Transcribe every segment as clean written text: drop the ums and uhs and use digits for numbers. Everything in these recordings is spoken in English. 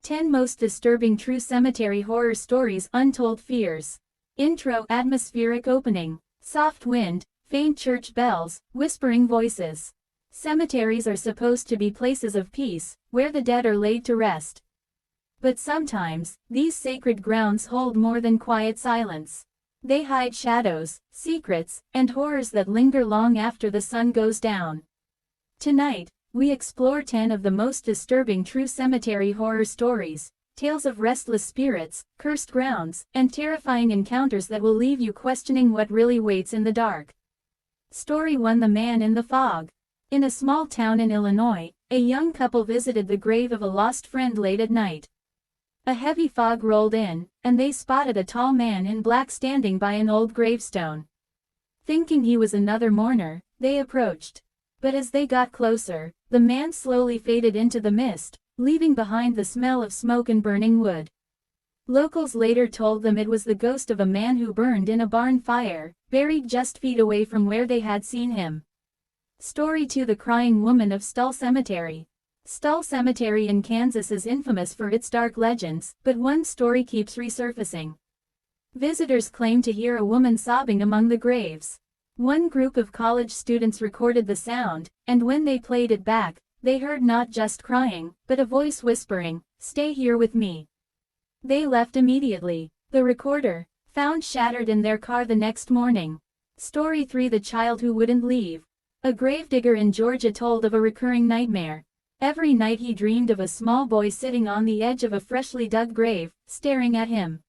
10 Most Disturbing True Cemetery Horror Stories. Untold Fears. Intro. Atmospheric opening. Soft wind, faint church bells, whispering voices. Cemeteries are supposed to be places of peace, where the dead are laid to rest. But sometimes, these sacred grounds hold more than quiet silence. They hide shadows, secrets, and horrors that linger long after the sun goes down. Tonight, we explore 10 of the most disturbing true cemetery horror stories, tales of restless spirits, cursed grounds, and terrifying encounters that will leave you questioning what really waits in the dark. Story 1. The Man in the Fog. In a small town in Illinois, a young couple visited the grave of a lost friend late at night. A heavy fog rolled in, and they spotted a tall man in black standing by an old gravestone. Thinking he was another mourner, they approached. But as they got closer, the man slowly faded into the mist, leaving behind the smell of smoke and burning wood. Locals later told them it was the ghost of a man who burned in a barn fire, buried just feet away from where they had seen him. Story 2. The Crying Woman of Stull Cemetery. Stull Cemetery in Kansas is infamous for its dark legends, but one story keeps resurfacing. Visitors claim to hear a woman sobbing among the graves. One group of college students recorded the sound, and when they played it back, they heard not just crying, but a voice whispering, "Stay here with me." They left immediately. The recorder, found shattered in their car the next morning. Story 3. The Child Who Wouldn't Leave. A gravedigger in Georgia told of a recurring nightmare. Every night he dreamed of a small boy sitting on the edge of a freshly dug grave, staring at him.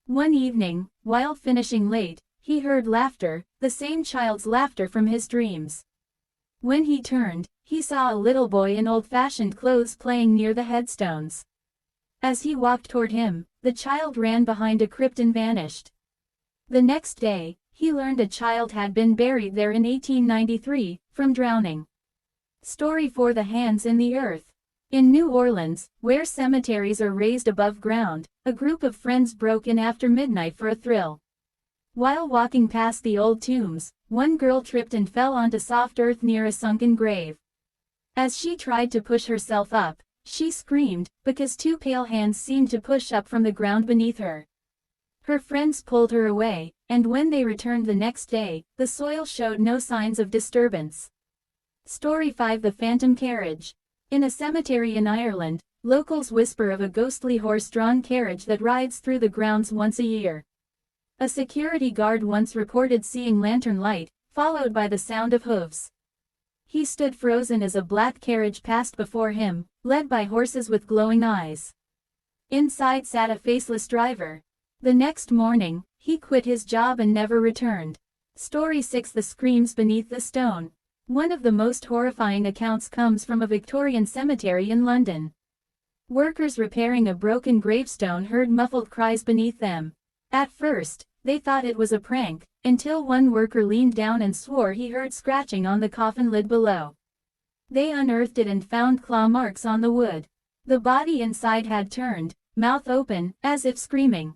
One evening, while finishing late, he heard laughter, the same child's laughter from his dreams. When he turned, he saw a little boy in old-fashioned clothes playing near the headstones. As he walked toward him, the child ran behind a crypt and vanished. The next day, he learned a child had been buried there in 1893, from drowning. Story 4. The Hands in the Earth. In New Orleans, where cemeteries are raised above ground, a group of friends broke in after midnight for a thrill. While walking past the old tombs, one girl tripped and fell onto soft earth near a sunken grave. As she tried to push herself up, she screamed, because two pale hands seemed to push up from the ground beneath her. Her friends pulled her away, and when they returned the next day, the soil showed no signs of disturbance. Story 5. The Phantom Carriage. In a cemetery in Ireland, locals whisper of a ghostly horse-drawn carriage that rides through the grounds once a year. A security guard once reported seeing lantern light, followed by the sound of hooves. He stood frozen as a black carriage passed before him, led by horses with glowing eyes. Inside sat a faceless driver. The next morning, he quit his job and never returned. Story 6. The Screams Beneath the Stone. One of the most horrifying accounts comes from a Victorian cemetery in London. Workers repairing a broken gravestone heard muffled cries beneath them. At first, they thought it was a prank, until one worker leaned down and swore he heard scratching on the coffin lid below. They unearthed it and found claw marks on the wood. The body inside had turned, mouth open, as if screaming.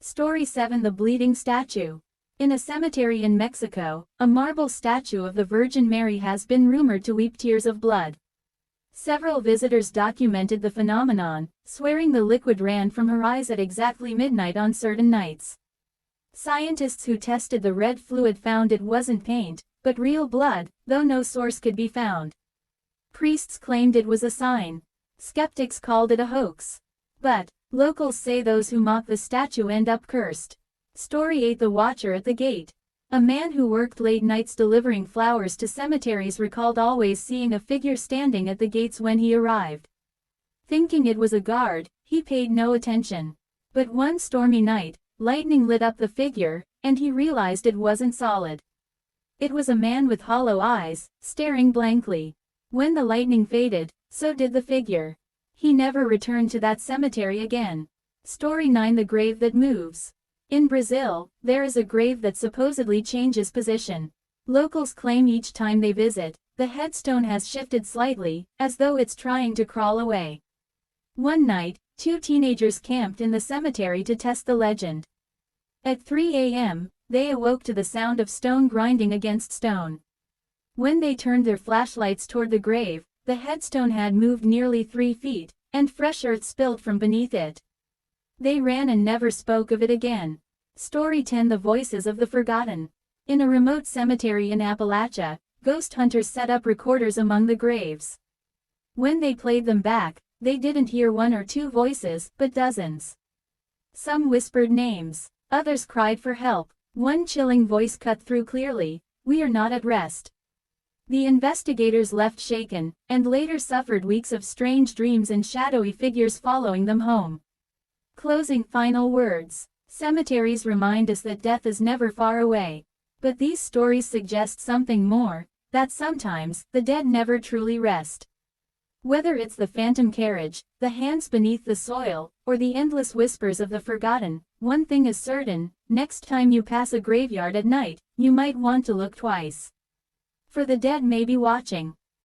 Story 7. The Bleeding Statue. In a cemetery in Mexico, a marble statue of the Virgin Mary has been rumored to weep tears of blood. Several visitors documented the phenomenon, swearing the liquid ran from her eyes at exactly midnight on certain nights. Scientists who tested the red fluid found it wasn't paint, but real blood, though no source could be found. Priests claimed it was a sign. Skeptics called it a hoax. But locals say those who mock the statue end up cursed. Story 8. The Watcher at the Gate. A man who worked late nights delivering flowers to cemeteries recalled always seeing a figure standing at the gates when he arrived. Thinking it was a guard, he paid no attention. But one stormy night, lightning lit up the figure, and he realized it wasn't solid. It was a man with hollow eyes, staring blankly. When the lightning faded, so did the figure. He never returned to that cemetery again. Story 9. The Grave That Moves. In Brazil, there is a grave that supposedly changes position. Locals claim each time they visit, the headstone has shifted slightly, as though it's trying to crawl away. One night, two teenagers camped in the cemetery to test the legend. At 3 a.m., they awoke to the sound of stone grinding against stone. When they turned their flashlights toward the grave, the headstone had moved nearly 3 feet, and fresh earth spilled from beneath it. They ran and never spoke of it again. Story 10: The Voices of the Forgotten. In a remote cemetery in Appalachia, ghost hunters set up recorders among the graves. When they played them back, they didn't hear one or two voices, but dozens. Some whispered names. Others cried for help. One chilling voice cut through clearly, "We are not at rest." The investigators left shaken, and later suffered weeks of strange dreams and shadowy figures following them home. Closing final words. Cemeteries remind us that death is never far away. But these stories suggest something more, that sometimes, the dead never truly rest. Whether it's the phantom carriage, the hands beneath the soil, or the endless whispers of the forgotten, one thing is certain: next time you pass a graveyard at night, you might want to look twice. For the dead may be watching.